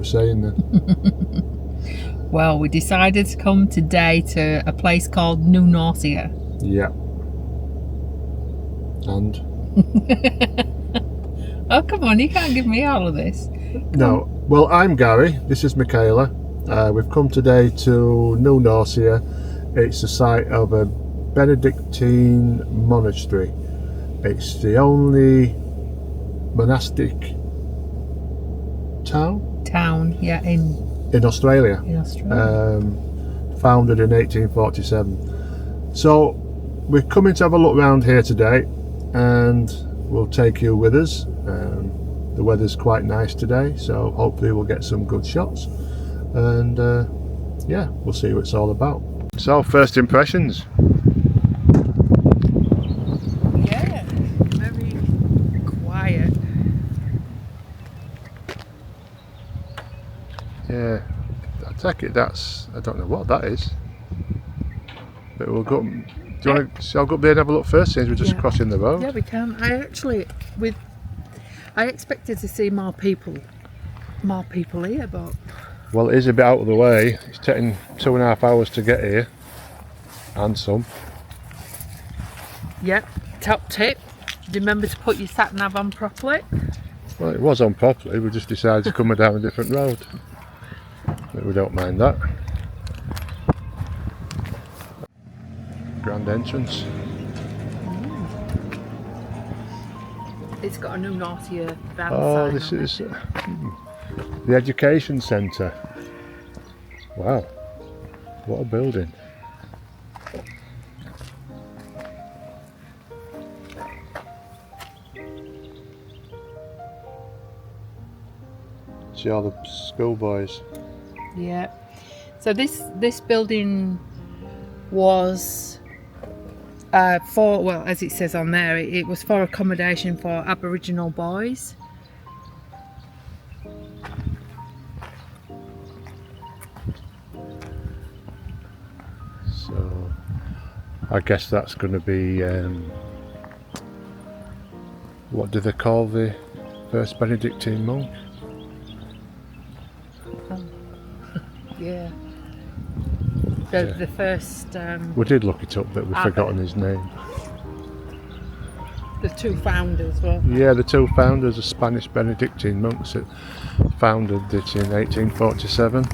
were saying then. Well, we decided to come today to a place called Norcia. Yeah. And? Oh, come on, you can't give me all of this. No. Well, I'm Gary. This is Michaela. We've come today to New Norcia. It's the site of a Benedictine monastery. It's the only monastic town, yeah, in Australia. Founded in 1847. So we're coming to have a look around here today, and we'll take you with us. The weather's quite nice today, so hopefully we'll get some good shots, and yeah, we'll see what it's all about. So, first impressions. Yeah, very quiet. Yeah, I take it that's, I don't know what that is, but we'll go. Do you want to? I'll go up there and have a look first, since we're just crossing the road. Yeah, we can. I expected to see more people here, but well, it is a bit out of the way. It's taking 2.5 hours to get here, and some. Yep. Top tip: remember to put your sat nav on properly. Well, it was on properly. We just decided to come down a different road, but we don't mind that. Grand entrance. It's got a new Norcia van Oh, sign this on is the education centre. Wow, what a building. See all the schoolboys. Yeah. So this building was for, well, as it says on there, it was for accommodation for Aboriginal boys. So I guess that's going to be what do they call the first Benedictine monk? Yeah. The first. We did look it up, but we've forgotten his name. The two founders were. Yeah, the two founders, the Spanish Benedictine monks that founded it in 1847.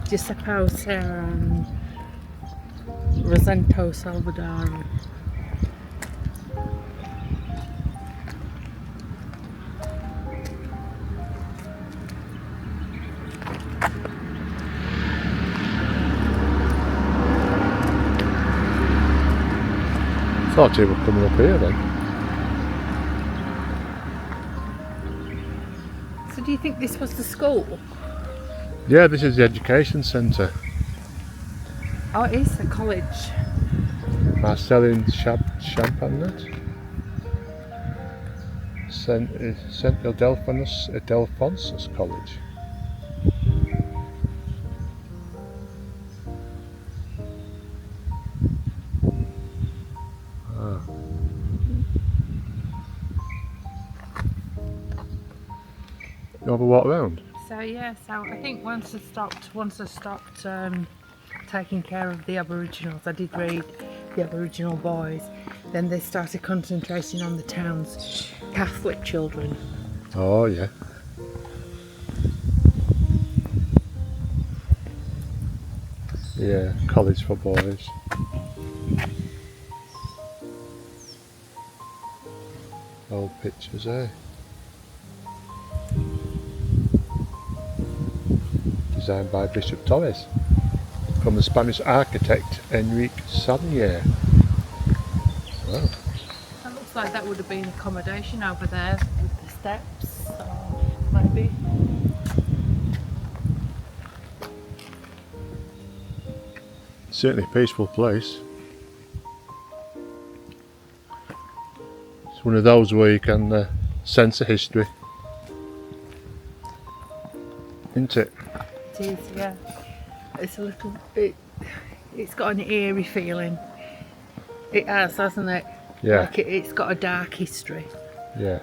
Giuseppe Serra and Rosento Salvador. Thought he was coming up here then. So do you think this was the school? Yeah, this is the education centre. Oh, it is a college. Marcelin Champagnat. St Ildephonsus College. You have a walk around? So yeah, so I think once I stopped taking care of the Aboriginals, I did read the Aboriginal boys, then they started concentrating on the town's Catholic children. Oh yeah. Yeah, college for boys. Old pictures, eh? Designed by Bishop Torres from the Spanish architect Enrique Sanier. Wow. That looks like that would have been accommodation over there with the steps, maybe. Certainly a peaceful place. It's one of those where you can sense the history, isn't it? It is, yeah. It's a little it's got an eerie feeling. It has, hasn't it? Yeah. Like it's got a dark history. Yeah,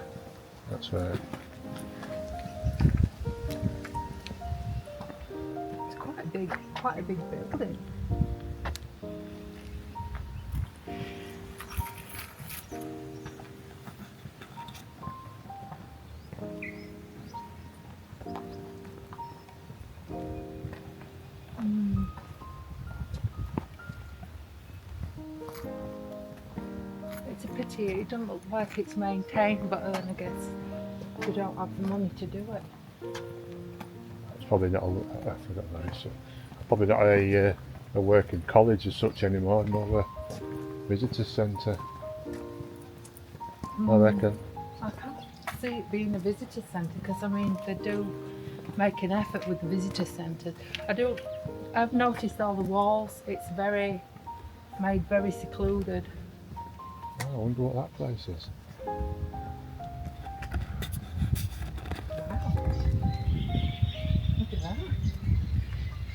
that's right. quite a big building. It's a pity it doesn't look like it's maintained, but then I guess we don't have the money to do it. It's probably not probably not a working college as such anymore, more a visitor centre. I reckon. I can't see it being a visitor centre because I mean they do make an effort with the visitor centres. I've noticed all the walls. It's made very secluded. Oh, I wonder what that place is. Look at that.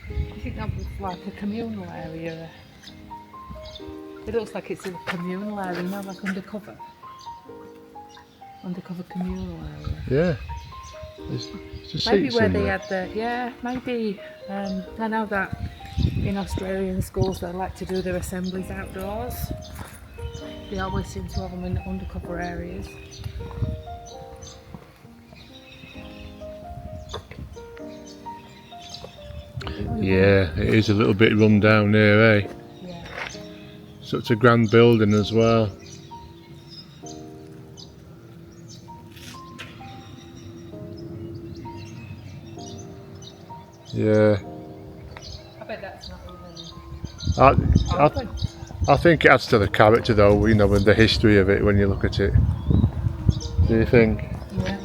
I think that was like a communal area. It looks like it's a communal area, you know, like undercover communal area. Yeah. There's just Maybe seats where in they there. had maybe, I know that in Australian schools they like to do their assemblies outdoors. They always seem to have them in undercover areas. Yeah, it is a little bit run down here, eh? Yeah. Such a grand building as well. Yeah. I bet that's not even open. I think it adds to the character though, you know, and the history of it when you look at it. Do you think? Yeah.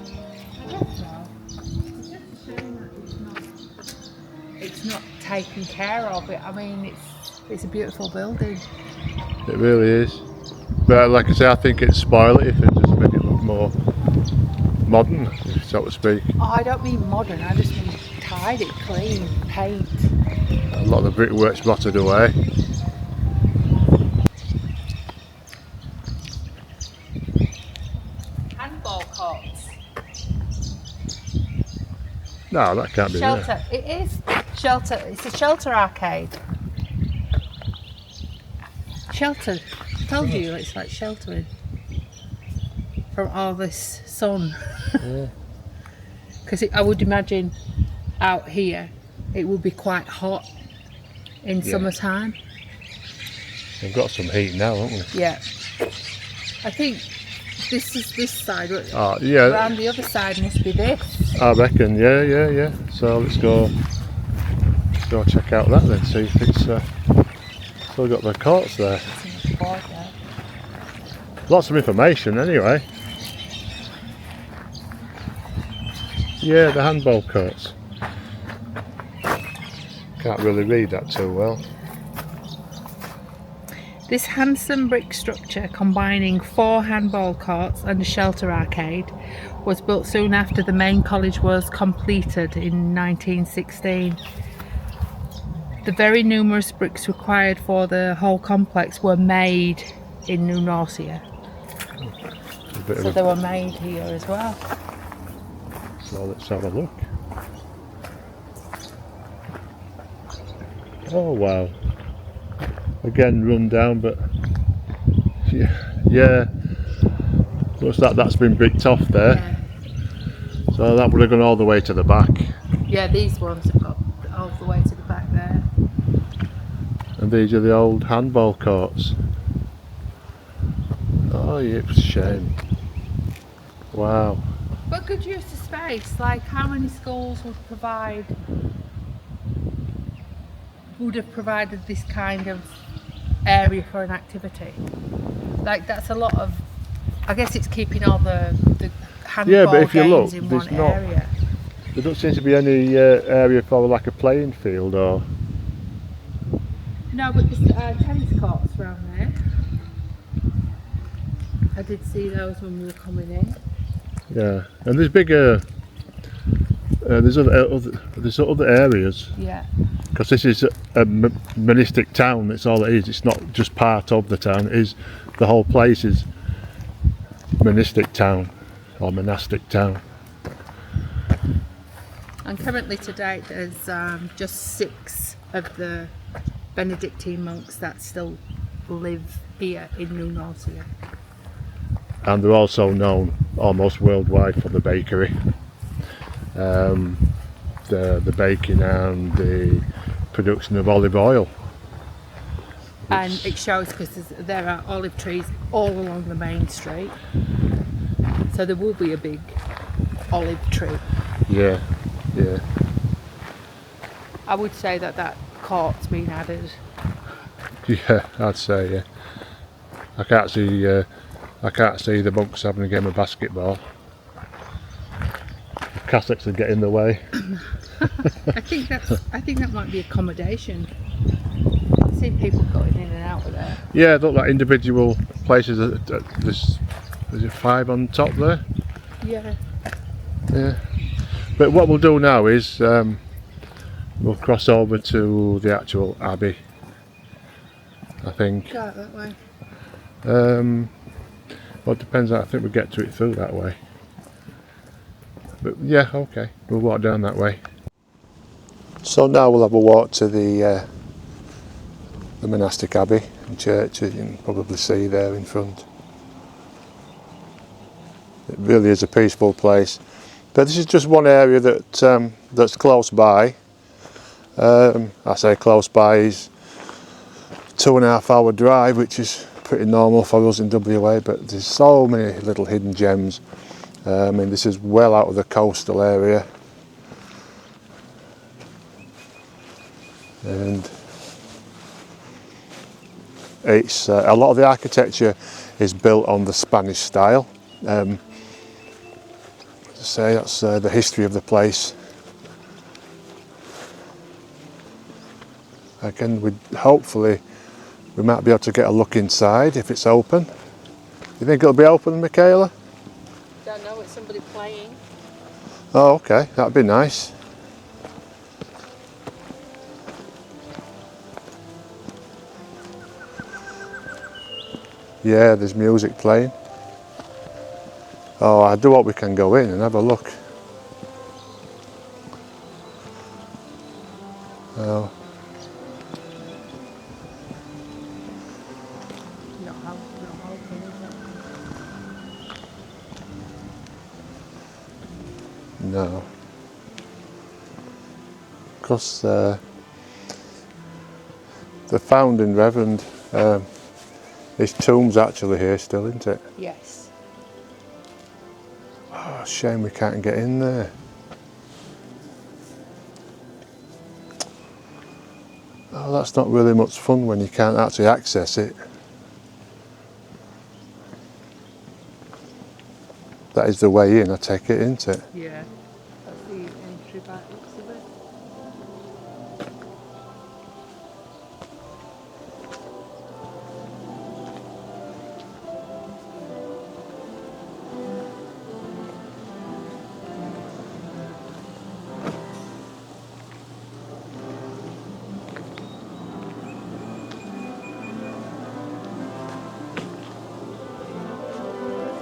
I guess so. It's just a shame that it's not taken care of. I mean, it's a beautiful building. It really is. But like I say, I think it'd spoil it if it just made it look more modern, so to speak. Oh, I don't mean modern, I just mean tidy, clean, paint. A lot of the brickwork's rotted away. Handball courts. No, that can't be there. Shelter. It is shelter. It's a shelter arcade. Shelter. I told you it's like sheltering from all this sun. Yeah. Because I would imagine out here it would be quite hot in summertime. We've got some heat now, haven't we? Yeah. I think this is this side. Oh, yeah. Around the other side must be this. I reckon, yeah. So let's go check out that then, see if it's still got the courts there. Board there. Lots of information anyway. Yeah, the handball courts. Can't really read that too well. This handsome brick structure combining 4 handball courts and a shelter arcade was built soon after the main college was completed in 1916. The very numerous bricks required for the whole complex were made in New Norcia. So they were made here as well. So let's have a look. Oh wow. Again run down, but yeah. Looks like that's been bricked off there. Yeah. So that would have gone all the way to the back. Yeah, these ones have got all the way to the back there. And these are the old handball courts. Oh yeah, it's a shame. Wow. But good use of space. Like how many schools would have provided this kind of area for an activity? Like that's a lot of. I guess it's keeping all the handball but if you games look, in there's one not- area. There don't seem to be any area for like a playing field or. No, but there's tennis courts around there. I did see those when we were coming in. Yeah, and there's bigger. There's other areas. Yeah. Because this is a monastic town. That's all it is. It's not just part of the town. It is the whole place is monastic town or monastic town. And currently to date there's just 6 of the Benedictine monks that still live here in New Norcia. And they're also known almost worldwide for the bakery, the baking and the production of olive oil. And it shows because there are olive trees all along the main street, so there will be a big olive tree. Yeah, yeah. I would say that court's been added. Yeah, I'd say, yeah. I can't see the monks having a game of basketball. The Catholics would get in the way. I think that might be accommodation. I've seen people going in and out of there. Yeah, look like individual places. There's 5 on top there. Yeah. Yeah. But what we'll do now is we'll cross over to the actual abbey, I think. Go out that way. Well, it depends. I think we get to it through that way. But yeah, okay. We'll walk down that way. So now we'll have a walk to the monastic abbey and church. You can probably see there in front. It really is a peaceful place. But this is just one area that that's close by. I say close by is 2.5 hour drive, which is pretty normal for us in WA, but there's so many little hidden gems. I mean, this is well out of the coastal area, and it's a lot of the architecture is built on the Spanish style. To say that's the history of the place. Again, hopefully we might be able to get a look inside if it's open. You think it'll be open, Michaela? Don't know, it's somebody playing. Oh, okay, that'd be nice. Yeah, there's music playing. Oh, I do hope we can go in and have a look. Oh. No. Because the founding reverend, his tomb's actually here still, isn't it? Yes. Oh, shame we can't get in there. Oh, that's not really much fun when you can't actually access it. That is the way in, I take it, isn't it? Yeah. That's the entry back looks of it.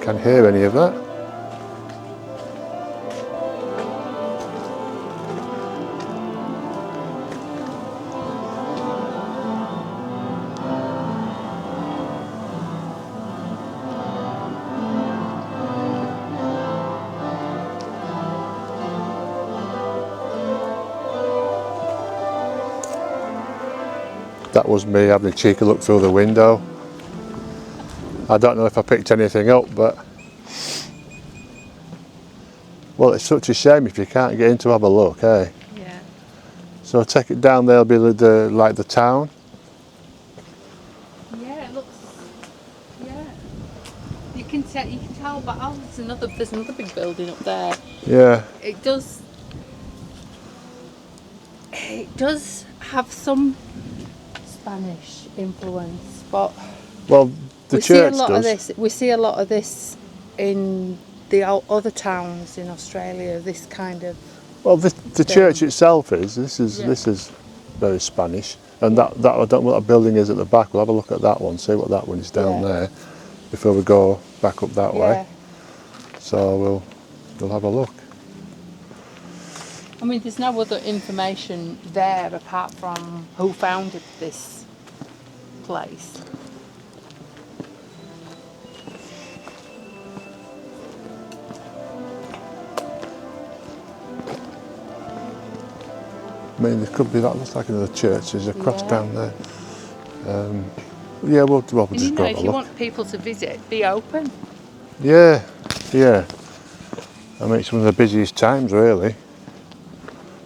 Can't hear any of that. That was me having a cheeky look through the window. I don't know if I picked anything up, but well, it's such a shame if you can't get in to have a look, eh? Yeah. So take it down there, will be like the town. Yeah, it looks. Yeah. You can tell, but oh, there's another big building up there. Yeah. It does have some Spanish influence, but Well, the church does. We see a lot of this in the other towns in Australia. This kind of. Well, the church itself is. This is very Spanish, and that I don't know what that building is at the back. We'll have a look at that one, see what that one is down there, before we go back up that way. So we'll have a look. I mean, there's no other information there apart from who founded this place. I mean, there could be, that looks like another church. There's a cross Yeah. down there. Yeah, we'll And just you go know, have if a you look. want people to visit, be open. Yeah, yeah. I mean, it's one of the busiest times, really.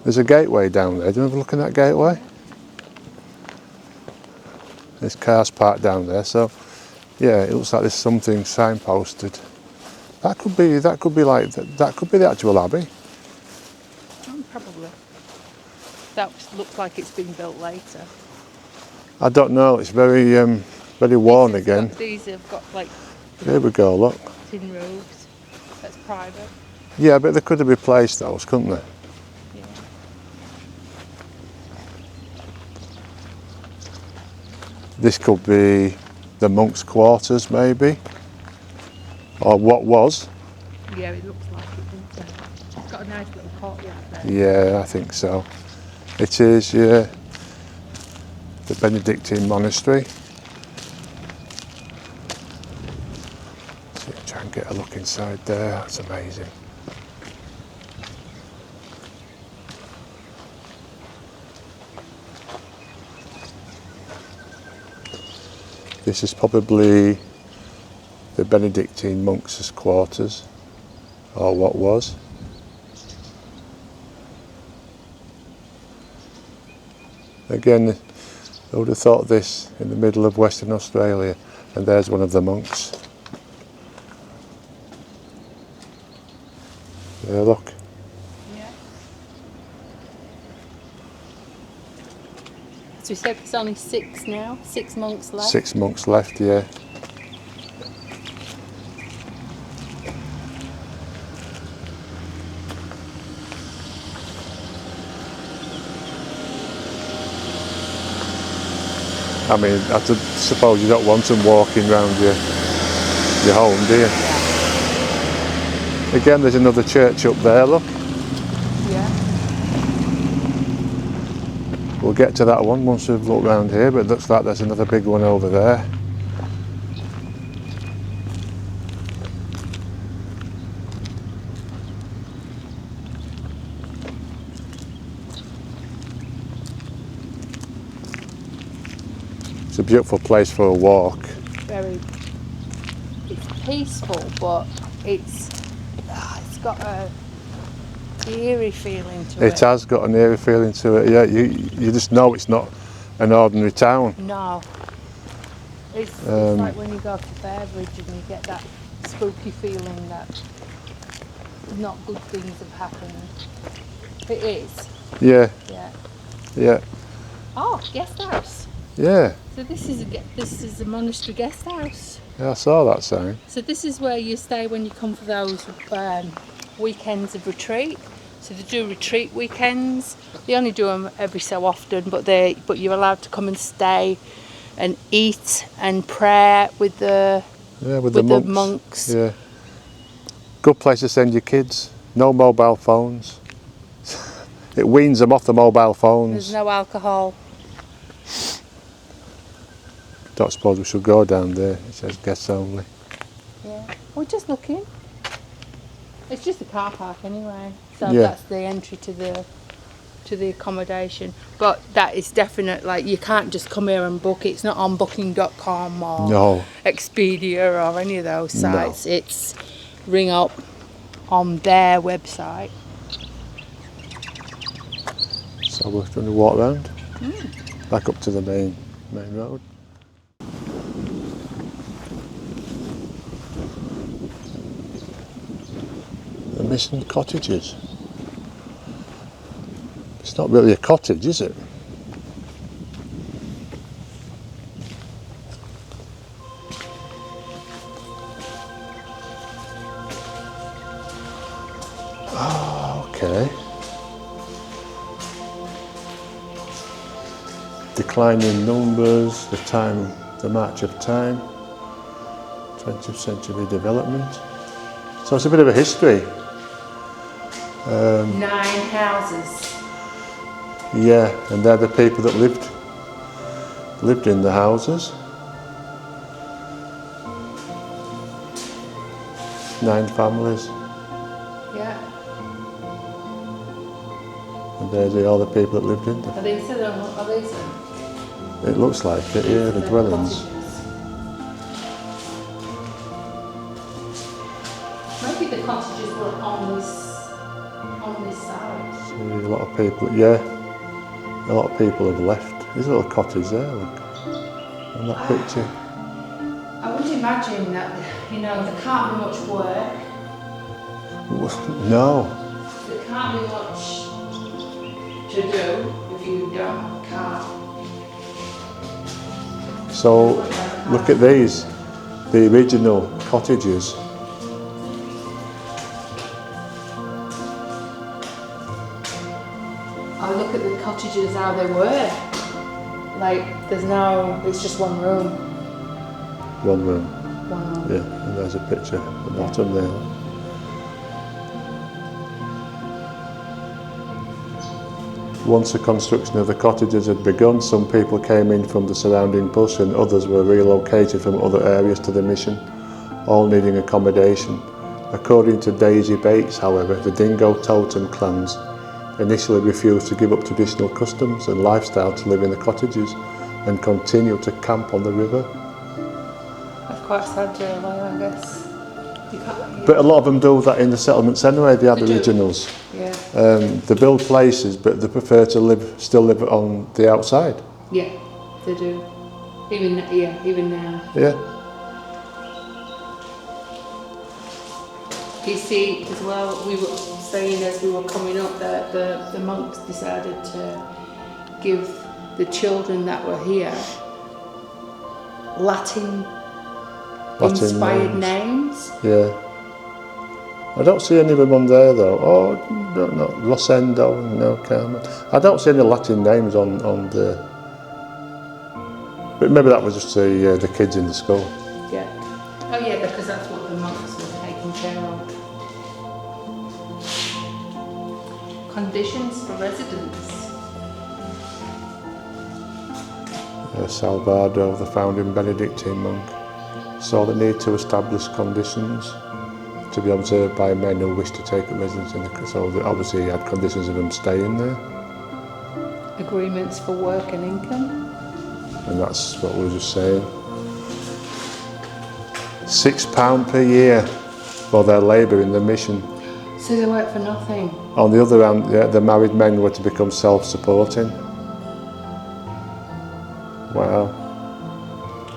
There's a gateway down there. Do you ever look at that gateway? There's cars parked down there, so yeah, it looks like there's something signposted. That could be the actual abbey. Probably. That looks like it's been built later. I don't know. It's very worn again. These have got like Here we go. Look. tin roofs. That's private. Yeah, but they could have replaced those, couldn't they? Yeah. This could be the monks' quarters, maybe, or what was. Yeah, it looks like it, doesn't it? It's got a nice little courtyard there. Yeah, I think so. It is, yeah. The Benedictine monastery. So try and get a look inside there. That's amazing. This is probably the Benedictine monks' quarters, or what was. Again, I would have thought this in the middle of Western Australia, and there's one of the monks. There, look. Yeah. So we said there's only 6 now, 6 monks left. 6 monks left, yeah. I mean, I suppose you don't want them walking around your home, do you? Yeah. Again, there's another church up there, look. Yeah. We'll get to that one once we've looked around here, but it looks like there's another big one over there. It's a beautiful place for a walk. Very. It's peaceful, but it's got a eerie feeling to it. It has got an eerie feeling to it, yeah. You just know it's not an ordinary town. No. It's like when you go to Fairbridge and you get that spooky feeling that not good things have happened. It is. Yeah, Yeah. yeah, Oh, guest house. yeah. So this is a monastery guest house. Yeah, I saw that sign. So this is where you stay when you come for those weekends of retreat. So they do retreat weekends. They only do them every so often, but you're allowed to come and stay and eat and pray with the monks. Yeah. Good place to send your kids. No mobile phones. It weans them off the mobile phones. There's no alcohol. Don't suppose we should go down there. It says guests only. Yeah. We're just looking. It's just a car park anyway. So Yeah. that's the entry to the accommodation. But that is definite, like you can't just come here and book. It's not on booking.com or No. Expedia or any of those No. sites. It's ring up on their website. So we're going to walk around. Back up to the main road. The missing cottages. It's not really a cottage, is it? Oh, okay. Declining numbers, the march of time, 20th century development. So it's a bit of a history. 9 houses. Yeah, and they're the people that lived in the houses. 9 families. Yeah. And there's all the people that lived in them. Are these them? Are these them? It looks like it, yeah, the dwellings. Cottages. Maybe the cottages were on this side. See, a lot of people, yeah, a lot of people have left. There's a little cottage there, look, on that picture. I would imagine that, there can't be much work. No. There can't be much to do if you don't have a car. So, look at these, the original cottages. Oh, look at the cottages, how they were. Like, it's just one room. One room. Wow. Yeah, and there's a picture at the bottom there. Once the construction of the cottages had begun, some people came in from the surrounding bush and others were relocated from other areas to the mission, all needing accommodation. According to Daisy Bates, however, the Dingo Totem clans initially refused to give up traditional customs and lifestyle to live in the cottages and continue to camp on the river. That's quite sad, really, I guess. But a lot of them do that in the settlements anyway, the Aboriginals. Yeah. They build places, but they prefer to still live on the outside. Yeah, they do. Even now. Yeah. You see, as well, we were saying as we were coming up that the monks decided to give the children that were here Latin-inspired names. Yeah. I don't see any of them on there though. Oh, no, Rosendo, no Carmen. I don't see any Latin names on the. But maybe that was just the kids in the school. Yeah. Oh yeah, because that's what the monks were taking care of. Conditions for residence. Salvador, the founding Benedictine monk, saw the need to establish conditions to be observed by men who wish to take up residence in the. So obviously he had conditions of them staying there. Agreements for work and income. And that's what we were just saying. £6 per year for their labour in the mission. So they work for nothing. On the other hand, yeah, the married men were to become self-supporting. Wow.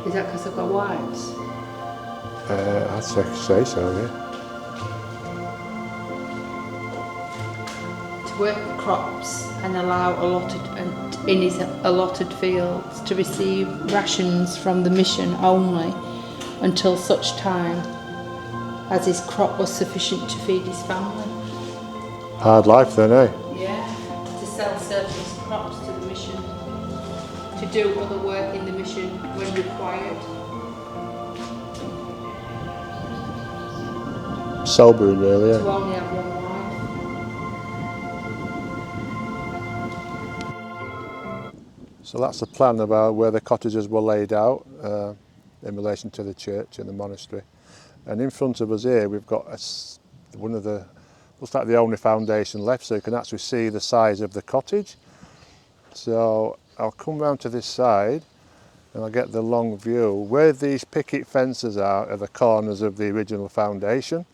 Is that because they've got wives? I'd say so, yeah. To work the crops and allow in his allotted fields to receive rations from the mission only until such time as his crop was sufficient to feed his family. Hard life then, eh? Yeah, to sell surplus crops to the mission, to do other work in the mission when required. Sobering really, To yeah. only have one wife. So that's the plan about where the cottages were laid out in relation to the church and the monastery. And in front of us here we've got one of the, looks like the only foundation left, so you can actually see the size of the cottage. So I'll come round to this side and I'll get the long view. Where these picket fences are the corners of the original foundation.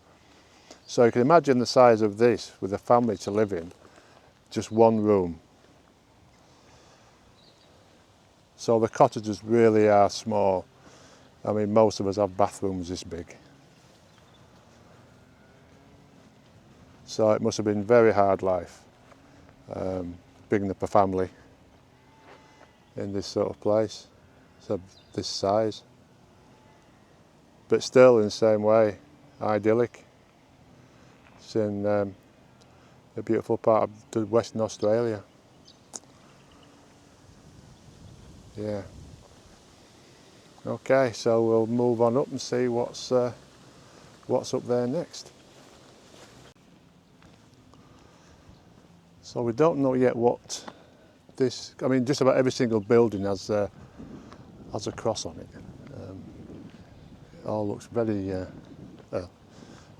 So you can imagine the size of this with a family to live in, just one room. So the cottages really are small. I mean, most of us have bathrooms this big. So it must have been very hard life, bringing up a family in this sort of place, so this size. But still in the same way, idyllic. It's in a beautiful part of Western Australia. Yeah. Okay, so we'll move on up and see what's up there next. So we don't know yet what this, I mean, just about every single building has a cross on it. It all looks very, well,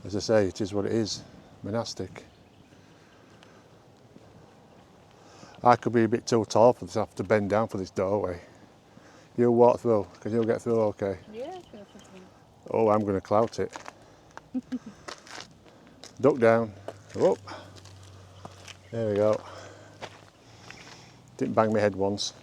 as I say, it is what it is, monastic. I could be a bit too tall for this, I have to bend down for this doorway. You'll walk through, because you'll get through okay? Yeah, perfectly. Oh, I'm going to clout it. Duck down, up. There we go. Didn't bang my head once.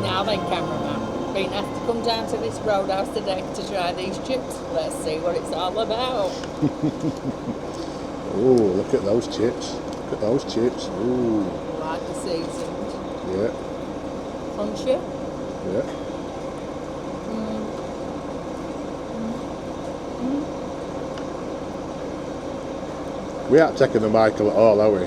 Now then, cameraman, been asked to come down to this roadhouse today to try these chips. Let's see what it's all about. Oh, look at those chips. Look at those chips. Ooh. Like the seasoned. Yeah. Crunchy. Yeah. We aren't taking the Michael at all, are we?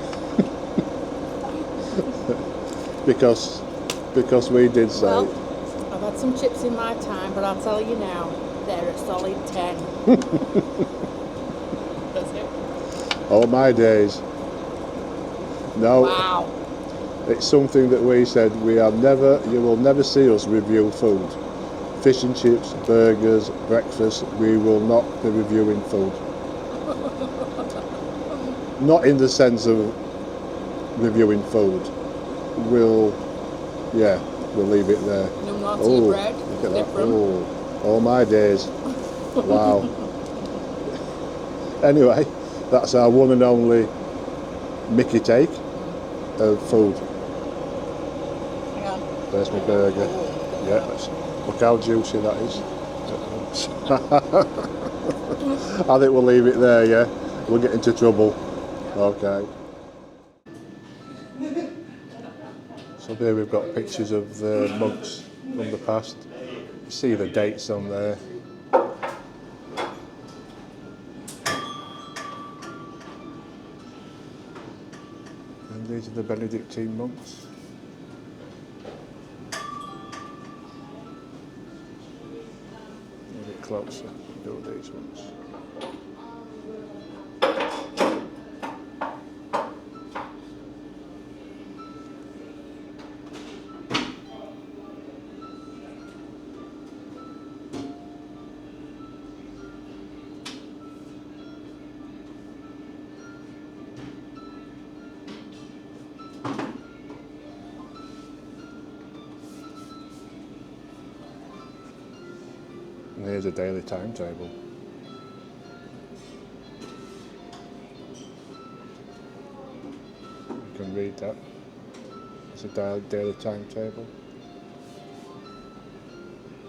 because we did say. Well, I've had some chips in my time, but I'll tell you now, they're a solid 10. That's it. Oh my days. No. Wow. It's something that we said you will never see us review food. Fish and chips, burgers, breakfast, we will not be reviewing food. Not in the sense of reviewing food. We'll leave it there. No naughty bread. Look at that. Oh my days. Wow. Anyway, that's our one and only Mickey take of food. Hang on. There's my burger. Yeah, look how juicy that is. I think we'll leave it there, yeah? We'll get into trouble. Okay. So there we've got pictures of the monks from the past. You see the dates on there. And these are the Benedictine monks. A bit closer, do these ones. And here's a daily timetable. You can read that. It's a daily timetable.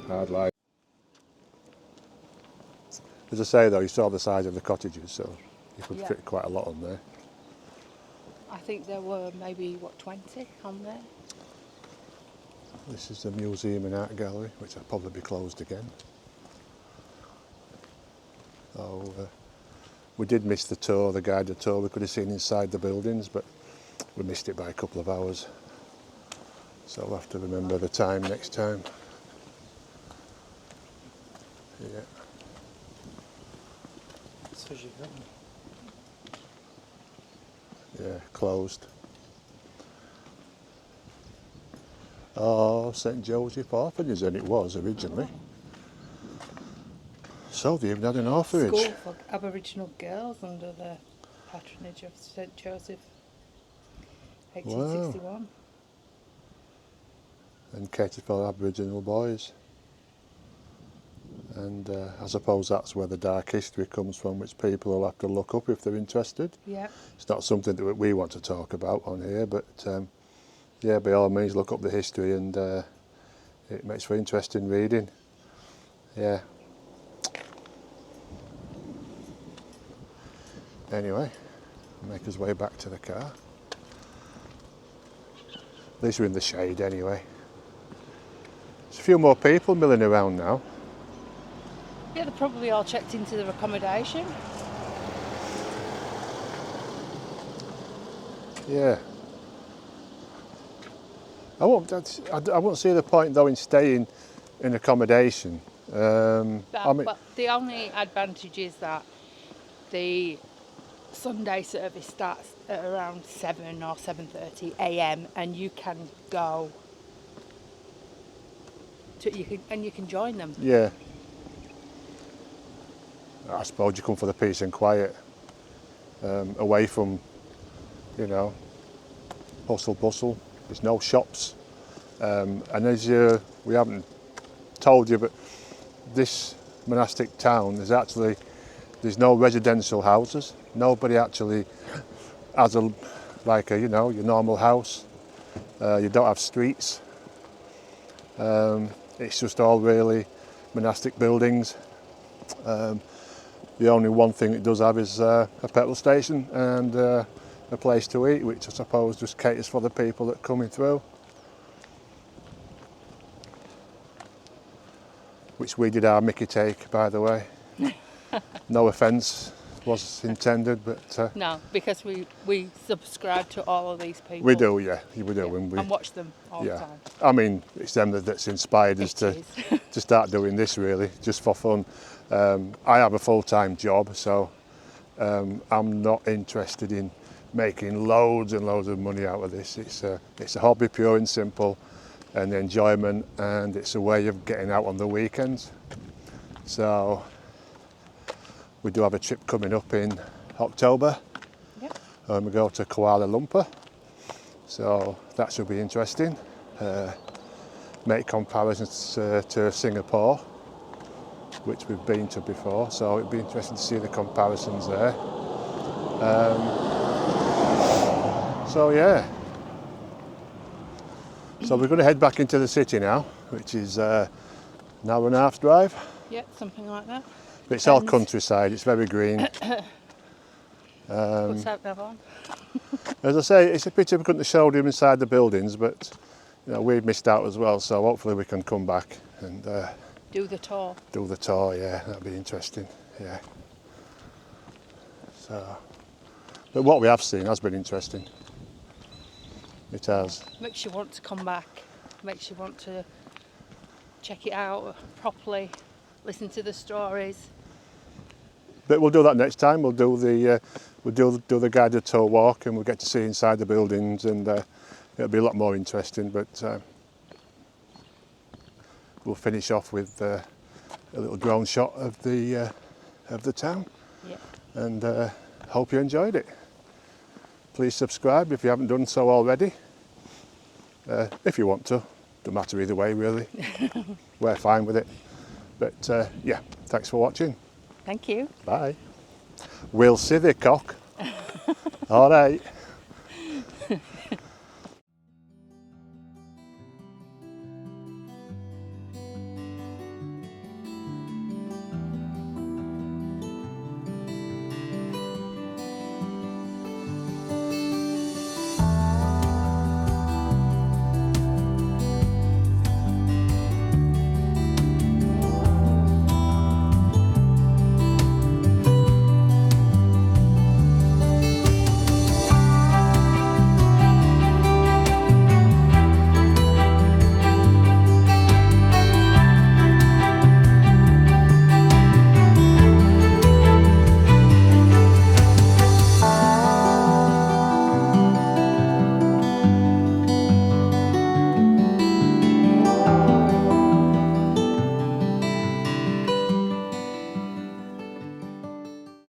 Hard life. As I say though, you saw the size of the cottages, so you could fit quite a lot on there. I think there were maybe, what, 20 on there? This is the museum and art gallery, which will probably be closed again. So we did miss the tour, the guided tour. We could have seen inside the buildings, but we missed it by a couple of hours. So we'll have to remember the time next time. Yeah. Yeah, closed. Oh, St Joseph Orphanage, and it was originally. So they even had an orphanage. School for Aboriginal girls under the patronage of St Joseph, 1861. Wow. And catered for Aboriginal boys. And I suppose that's where the dark history comes from, which people will have to look up if they're interested. Yeah. It's not something that we want to talk about on here, but yeah, by all means look up the history, and it makes for interesting reading. Yeah. Anyway, make his way back to the car. At least we're in the shade anyway. There's a few more people milling around now. Yeah, they're probably all checked into their accommodation. Yeah. I won't see the point though in staying in accommodation. I mean, But the only advantage is that the Sunday service starts at around 7 or 7:30 a.m. and you can go to you can join them. Yeah. I suppose you come for the peace and quiet, away from, you know, hustle bustle. There's no shops, and as we haven't told you, but this monastic town there's no residential houses. Nobody actually has your normal house. You don't have streets. It's just all really monastic buildings. The only one thing it does have is a petrol station and a place to eat, which I suppose just caters for the people that are coming through. Which we did our Mickey take, by the way. No offence was intended, but... no, because we subscribe to all of these people. We do, yeah. We do. Yeah. And watch them all the time. I mean, it's them that's inspired us to start doing this, really, just for fun. I have a full-time job, so I'm not interested in making loads and loads of money out of this. It's a hobby, pure and simple, and enjoyment, and it's a way of getting out on the weekends. So we do have a trip coming up in October. Yep. And we go to Kuala Lumpur, so that should be interesting. Make comparisons to Singapore, which we've been to before, so it'd be interesting to see the comparisons there. So yeah, so we're going to head back into the city now, which is an hour and a half drive. Yeah, something like that. But it's all countryside, it's very green. What's that on? As I say, it's a pity we couldn't show them inside the buildings, but you know, we've missed out as well, so hopefully we can come back and Do the tour. do the tour. Yeah, that'd be interesting. Yeah. So, but what we have seen has been interesting. It has. Makes you want to come back. Makes you want to check it out properly, listen to the stories. But we'll do that next time. We'll do the guided tour walk, and we'll get to see inside the buildings, and it'll be a lot more interesting. But we'll finish off with a little drone shot of the town. Yeah. And hope you enjoyed it. Please subscribe if you haven't done so already. If you want to, don't matter either way really. We're fine with it. But yeah, thanks for watching. Thank you. Bye. We'll see the cock. All right.